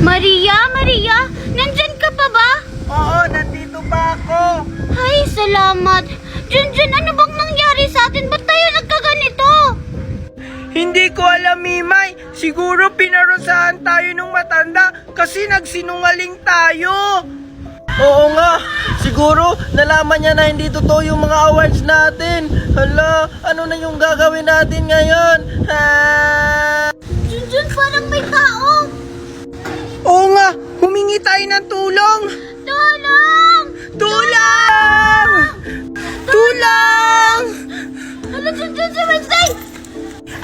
Maria, Maria, nandyan ka pa ba? Oo, nandito pa ako. Ay, salamat. Junjun, ano bang nangyari sa atin? Ba't tayo nagkaganito? Hindi ko alam, Mimay. Siguro pinarusahan tayo ng matanda kasi nagsinungaling tayo. Oo nga, siguro nalaman niya na hindi totoo yung mga awards natin. Hala, ano na yung gagawin natin ngayon? Junjun, parang may tao. Oo nga, humingi tayo ng tulong. Tulong! Tulong! Tulong! Hala, Junjun, si Wednesday!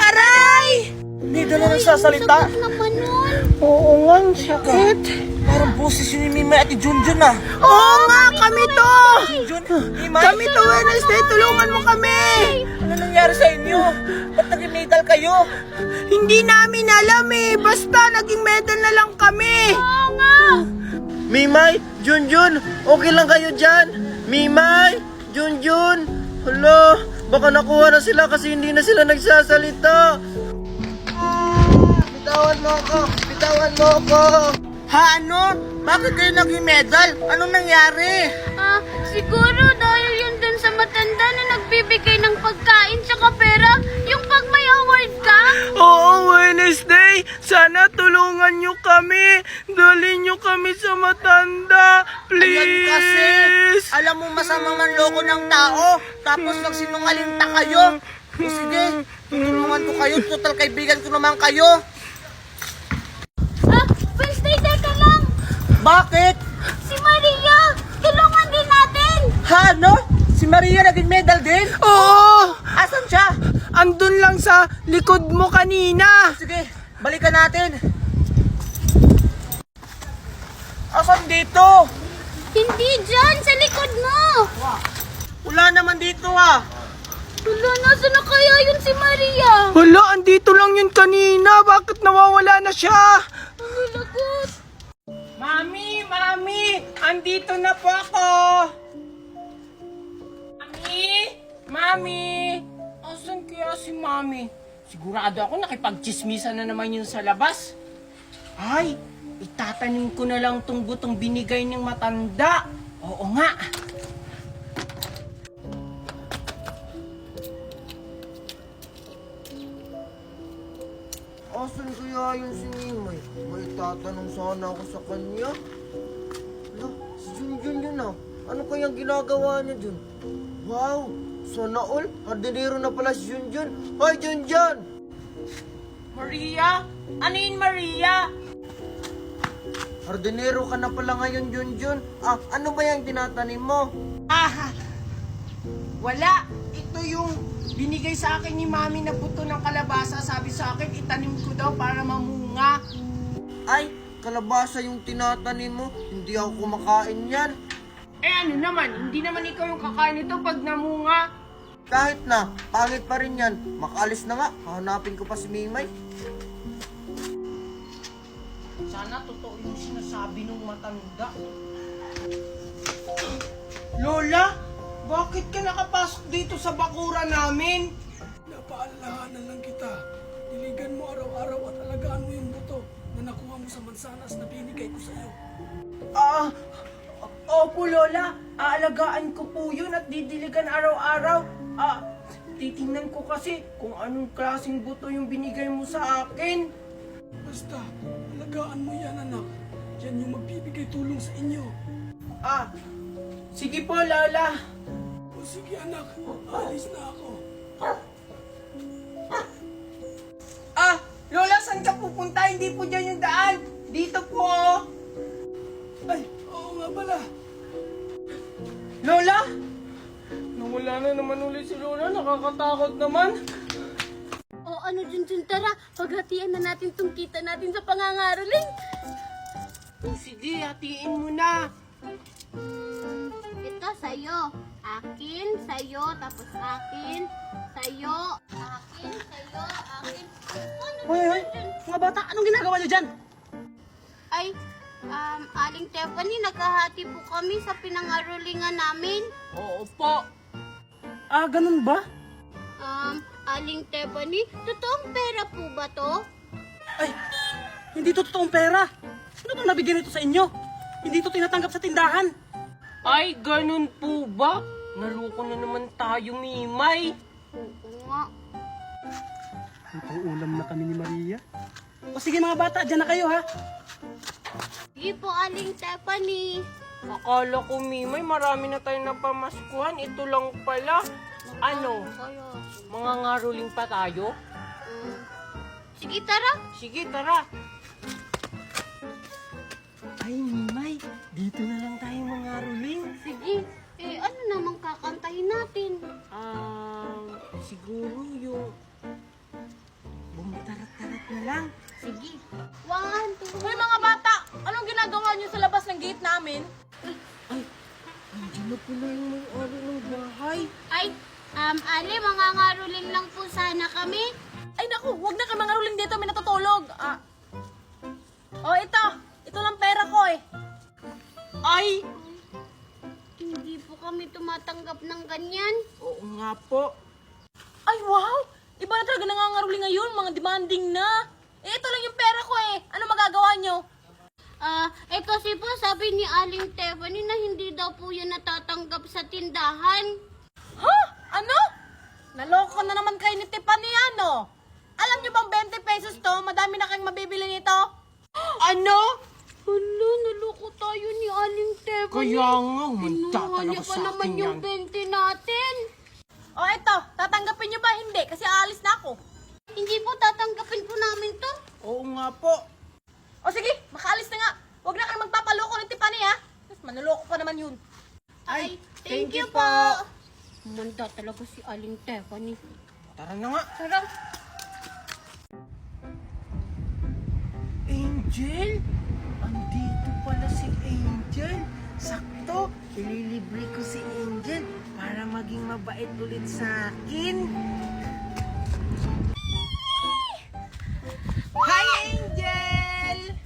Aray! Hindi na nagsasalita. Sakit naman nun. Oo nga, ang sakit. Parang boses yun ni Mimay at Junjun ah. Oo nga, kami to! Junjun, Mimay? Kami to, Wednesday, tulungan mo kami! Ano nangyari sa inyo? Ba't naging medal kayo? Hindi namin alam eh, basta naging medal na lang kami. Oo nga. Mimay, Junjun, okay lang kayo dyan? Mimay, Junjun, hala, baka nakuha na sila kasi hindi na sila nagsasalita. Bitawan mo ako! Bitawan mo ako! Ha, ano? Bakit kayo naging medal? Anong nangyari? Siguro dahil yun dun sa matanda na nagbibigay ng pagkain tsaka pera, yung pag may award ka. Oo, Wednesday! Sana tulungan nyo kami! Dalhin nyo kami sa matanda! Please! Ayan kasi, alam mo masamang manloko ng tao, tapos nagsinungaling ta kayo. O sige, tutulungan ko kayo, total kaibigan ko naman kayo. Wednesday, teka lang. Bakit? Si Maria, tulungan din natin. Ha, no? Si Maria naging medal din? Oo! Asan siya? Andun lang sa likod mo kanina! Sige, balikan natin. Asan dito? Hindi dyan, sa likod mo. Wala naman dito ah. Wala, nasa na kaya yun si Maria? Hala, andito lang yun kanina. Bakit nawawala na siya? Ang lagot. Mami! Mami! Andito na po ako! Mami! Mami! Asan kaya si Mami? Sigurado ako nakipagchismisan na naman yun sa labas. Ay! Itatanim ko na lang tong butong binigay ng matanda. Oo nga! Asan kaya yung si Mimay? May tatanong sana ako sa kanya. Hala, si Junjun yun ah. Ano kayang ginagawa niya dun? Wow! Sana all, hardinero na pala si Junjun. Hoy, Junjun! Maria? Ano yun, Maria? Hardinero ka na pala ngayon, Junjun. Ano ba yung tinatanim mo? Wala. Ito yung binigay sa akin ni Mami na buto ng kalabasa. Sabi sa akin, itanim ko daw para mamunga. Ay, kalabasa yung tinatanim mo. Hindi ako kumakain yan. Eh ano naman, hindi naman ikaw yung kakain nito pag namunga. Kahit na, pangit pa rin yan. Makaalis na nga, hahanapin ko pa si Mimay. Sana totoo yung sinasabi ng matanda. Lola, bakit ka nakapasok dito sa bakura namin? Napaalalahanan lang kita. Diligan mo araw-araw at alagaan mo yung buto na nakuha mo sa mansanas na binigay ko sa iyo. Opo Lola, aalagaan ko po yun at didiligan araw-araw. Titingnan ko kasi kung anong klaseng buto yung binigay mo sa akin. Basta, alagaan mo yan anak. Yan yung magbibigay tulong sa inyo. Sige po Lola. O sige anak, alis na ako. Lola, saan ka pupunta? Hindi po dyan yung daan. Dito po. Ay, oo nga pala. Lola? Nawala na naman ulit si Lola. Nakakatakot naman. O ano, Junjun, tara. Paghatian na natin tong kita natin sa pangangaroling. Sige, hatiin mo na. Ito sa'yo. Akin, sa'yo, tapos akin, sa'yo, akin, sa'yo, akin. Ano, Hoy, mga bata, anong ginagawa niyo dyan? Ay, Aling Tiffany, naghahati po kami sa pinangarolingan namin. Oo po. Ganun ba? Aling Tiffany, totoong pera po ba to? Ay, hindi to totoong pera. Sino bang nabigyan ito sa inyo? Hindi ito tinatanggap sa tindahan. Ay, ganun po ba? Naloko na naman tayo, Mimay. Oo nga. Ang ulam na kami ni Maria. O sige mga bata, dyan na kayo ha. Sige po, Aling Stephanie. Akala ko, Mimay, marami na tayo napamaskuhan. Ito lang pala. Ano? Kayo. Mga ngaruling pa tayo? Sige, tara. Sige, tara. Ay Mimay, dito na lang tayo mga ruling. Sige. Ano namang kakantahin natin? Siguro yung Bumitarat-tarat na lang. Sige. 1, 2, Hoy mga bata, anong ginagawa niyo sa labas ng gate namin? Andiyan na pala yung may-ari ng bahay. Ay, Ali, mga ngaruling lang po sana kami. Ay naku, huwag na kayo mga ruling dito, may natutulog. Oh, ito lang pera ko eh. Ay! Hindi po kami tumatanggap ng ganyan. Oo nga po. Ay wow, iba na talaga nangangaruling ngayon, mga demanding na. Ito lang yung pera ko eh, ano magagawa niyo? Kasi po sabi ni Aling Stephanie na hindi daw po yan natatanggap sa tindahan. Ha? Ano? Naloko na naman kayo ni Tiffany ano? Alam niyo bang 20 pesos to, madami na kayong mabibili nito? Ano? Hala, naloko tayo ni Aling Stephanie. Kaya nga, humanda Kinuha talaga niya pa sa naman akin yung yan. 20 natin. O ito, tatanggapin niyo ba? Hindi, kasi aalis na ako. Hindi po, tatanggapin po namin to. Oo nga po. O sige, makaalis na nga. Huwag na kayo magpapaloko ng Tiffany ha. Mas manloloko pa naman yun. Ay, thank you po. Manda talaga si Aling Stephanie. Tara na nga. Tara. Angel? Andito pala si Angel. Sakto, ililibre ko si Angel para maging mabait ulit sa akin. Hi, Angel!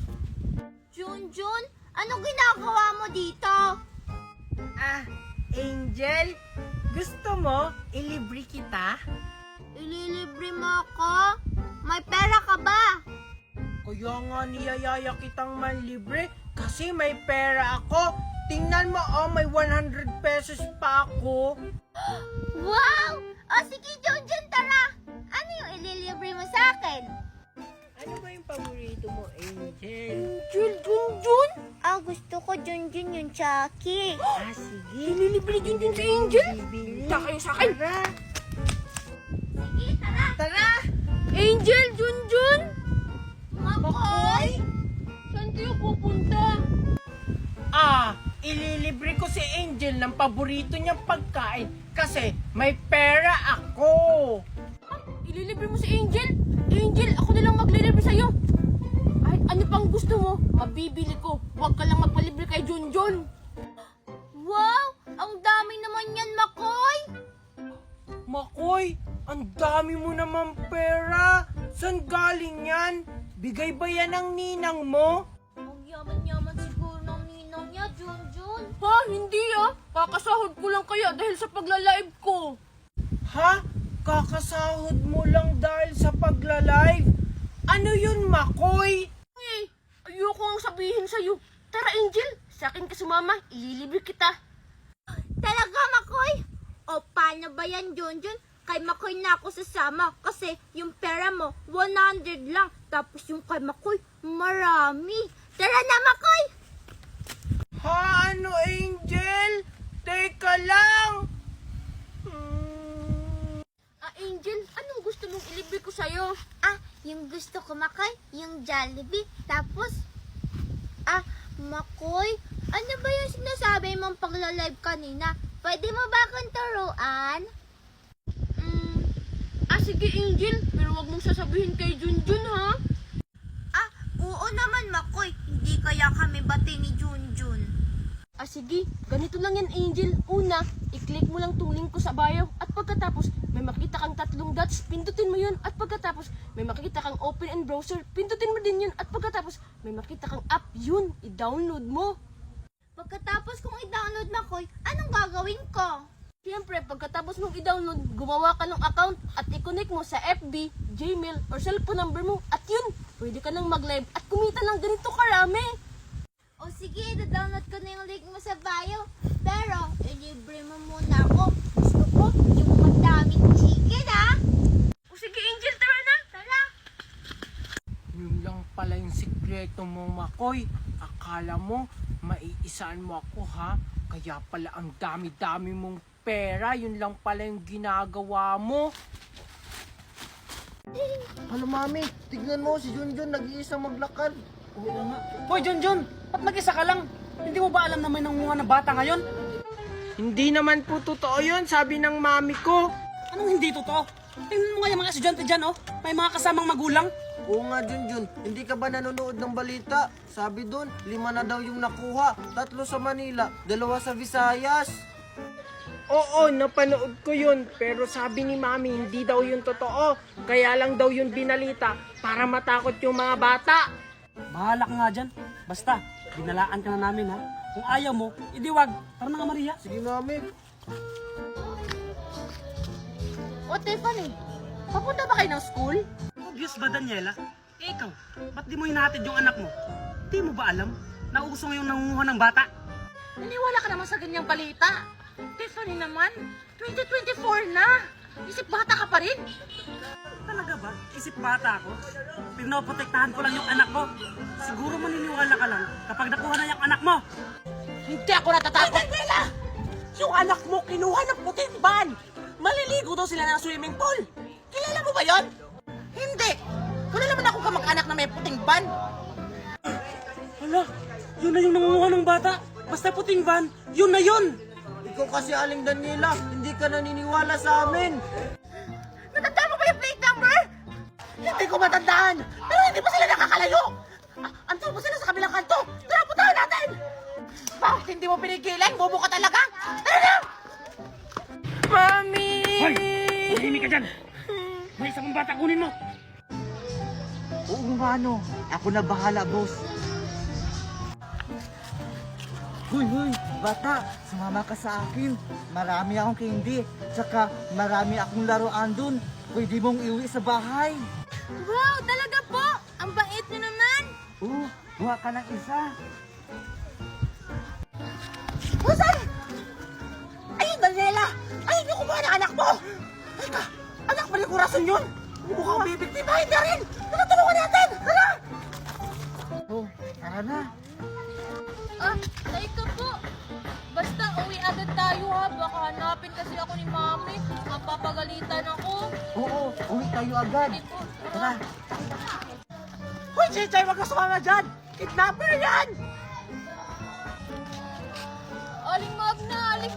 Junjun, anong ginagawa mo dito? Angel, gusto mo ilibre kita? Ililibre mo ako? May pera ka ba? Kaya nga niyayaya kitang manlibre kasi may pera ako. Tingnan mo, may 100 pesos pa ako. Wow! O sige, Junjun, tara. Ano yung ililibre mo sa akin? Ano ba yung paborito mo, Angel? Junjun? Gusto ko Junjun yung Chucky. Sige. Ililibre Junjun si Angel? Bibili. Kayo sa akin. Tara. Sige, tara. Tara. Angel, Junjun! Makoy! Saan kayo pupunta? Ililibre ko si Angel ng paborito niyang pagkain kasi may pera ako. Ililibre mo si Angel? Angel, ako na lang maglilibre sa'yo. Ay, ano pang gusto mo? Mabibili ko. Huwag ka lang magpalibre kay Junjun. Wow! Ang dami naman yan, Makoy! Makoy, ang dami mo naman pera. Saan galing yan? Bigay ba yan ng ninang mo? Ang yaman-yaman siguro ng ninang niya, Junjun. Ha? Hindi Kakasahod ko lang kaya dahil sa pagla-live ko. Ha? Kakasahod mo lang dahil sa pagla-live? Ano yun, Makoy? Ayoko ang sabihin sa'yo. Tara, Angel. Sa akin ka sumama. Ililibre kita. Talaga, Makoy? O, paano ba yan, Junjun? Kay Makoy na ako sasama kasi yung pera mo, 100 lang. Tapos yung kay Makoy, marami. Tara na, Makoy! Ha? Ano, Angel? Teka lang. Angel, anong gusto mong ilibre ko sa'yo? Yung gusto ko, Makoy, yung Jollibee. Tapos, Makoy, ano ba yung sinasabi mong pagla-live kanina? Pwede mo ba akong turuan? Sige, Angel. Pero wag mong sasabihin kay Junjun, ha? Oo naman, Makoy. Hindi kaya kami bati ni Junjun. Sige. Ganito lang yan, Angel. Una, i-click mo lang tong link ko sa bio. At pagkatapos, may makita kang 3 dots. Pindutin mo yun. At pagkatapos, may makita kang open in browser. Pindutin mo din yun. At pagkatapos, may makita kang app. Yun, i-download mo. Pagkatapos kong i-download, Makoy, anong gagawin ko? Siyempre, pagkatapos mong i-download, gumawa ka ng account at i-connect mo sa FB, Gmail, or cellphone number mo. At yun, pwede ka nang mag-live at kumita ng ganito karami. sige, download ko na yung link mo sa bio. Pero, ilibre mo muna ako. Gusto ko yung madaming chicken, ha? O sige, Angel, tara na. Tara. Yun lang pala yung sikreto mo, Makoy. Akala mo, maiisaan mo ako, ha? Kaya pala ang dami-dami mong pera. Yun lang pala yung ginagawa mo. Hala, Mami, tignan mo si Junjun nag-iisang maglakad. Oo nga. Hoy, Junjun, ba't mag-isa ka lang? Hindi mo ba alam na may nangunguha ng bata ngayon? Hindi naman po totoo yun, sabi ng mami ko. Anong hindi totoo? Tingnan mo nga yung mga estudyante dyan, oh. May mga kasamang magulang. Oo nga, Junjun. Hindi ka ba nanonood ng balita? Sabi doon, 5 na daw yung nakuha. 3 sa Manila, 2 sa Visayas. Oo, napanood ko yun. Pero sabi ni Mami, hindi daw yun totoo. Kaya lang daw yun binalita para matakot yung mga bata. Bahala ka nga dyan. Basta, binalaan ka na namin, ha? Kung ayaw mo, idiwag. Tara na nga, Maria. Sige, Mami. O, Tiffany, papunta ba kayo ng school? Obvious ba, Daniela? Eh, ikaw, ba't di mo hinatid yung anak mo? Di mo ba alam na uso ngayong nangunguha ng bata? Naniwala ka naman sa ganyang balita. Tiffany naman, 2024 na. Isip bata ka pa rin. Talaga ba? Isip bata ako? Pinoprotektahan ko lang yung anak ko. Siguro maniniwala ka lang kapag nakuha na yung anak mo. Hindi ako natatakot. Daniela! Yung anak mo kinuha ng puting van. Maliligo daw sila ng swimming pool. Kilala mo ba yon? Hindi. Wala naman ako kamag-anak na may puting van. Hala, yun na yung nangunguha ng bata. Basta puting van, yun na yun. Ikaw kasi, Aling Daniela, hindi ka naniniwala sa amin. Natandaan mo ba yung plate number? Hindi ko matandaan. Pero hindi pa sila nakakalayo. Andun pa sila sa kabilang kanto. Tara, puntahan natin. Bakit hindi mo pinigilan? Bobo ka talaga. Tara na! Mami! Hoy! Mahimik ka dyan! May isa pang bata, kunin mo! Oo nga, no. Ako na bahala, boss. Hoy, bata, sumama ka sa akin. Marami akong candy, tsaka marami akong laruan dun. Pwede mong iuwi sa bahay. Wow, talaga po. Ang bait nyo naman. Oo, buha ka ng isa. Saan? Ayun, Daniela! Ayun yung kumuha ng anak mo! Teka, anak pa rin kurason yun! Mukhang bibiktimahin na rin! Nakatulungan natin! Tara! Oh, tara na. Ah, teka po. Basta uwi agad tayo, ha. Baka hanapin kasi ako ni Mami. Mapapagalitan ako. Oo, uwi tayo agad. Hindi po. Tara. Hoy, Chichay, wag ka sumama dyan! Kidnapper yan! Aling Magna, aling...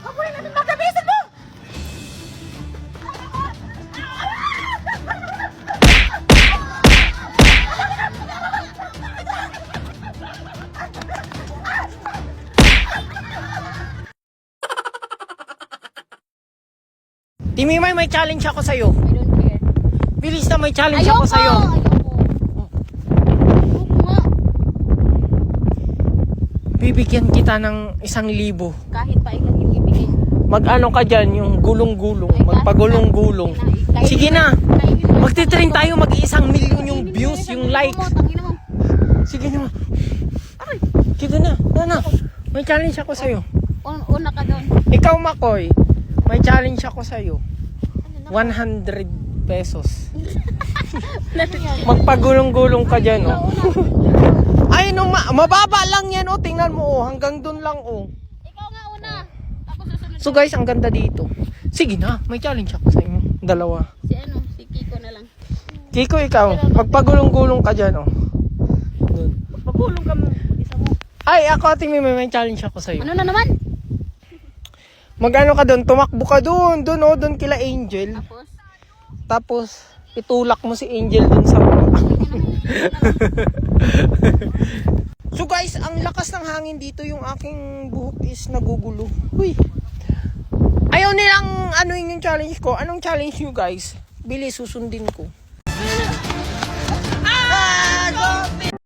Kapunin natin mga gabisan mo! Timimay, may challenge ako sa'yo. I don't care. Bilis na, may challenge ako sa'yo. Ayoko nga. Bibigyan kita ng 1,000. Kahit pa ilan yung ibigay. Mag-ano ka dyan, yung gulong-gulong. Magpagulong-gulong. Sige na. Magtitrain tayo, mag-1,000,000 yung views, yung likes. Sige na. Sige na. Na. May challenge ako sa'yo. Una ka doon. Ikaw, Makoy, may challenge ako sa'yo. 100 pesos. Magpagulong-gulong ka dyan, oh. Ay, no, mababa lang yan, oh. Tingnan mo, oh. Hanggang dun lang, oh. Ikaw nga una. Ako susunod. So guys, ang ganda dito. Sige na, may challenge ako sa inyo. 2. Si Kiko na lang. Kiko, ikaw, magpagulong-gulong ka dyan, oh. Dun. Magpagulong ka mo. Isa mo. Ay, ako, Ate Mimi, may challenge ako sa'yo. Ano na naman? Magano ka dun, tumakbo ka dun, oh, dun kila Angel. Tapos? Tapos, itulak mo si Angel dun sa mukha. So guys, ang lakas ng hangin dito, yung aking buhok is nagugulo. Huy. Ayaw nilang ano yung challenge ko. Anong challenge nyo guys? Bilis, susundin ko.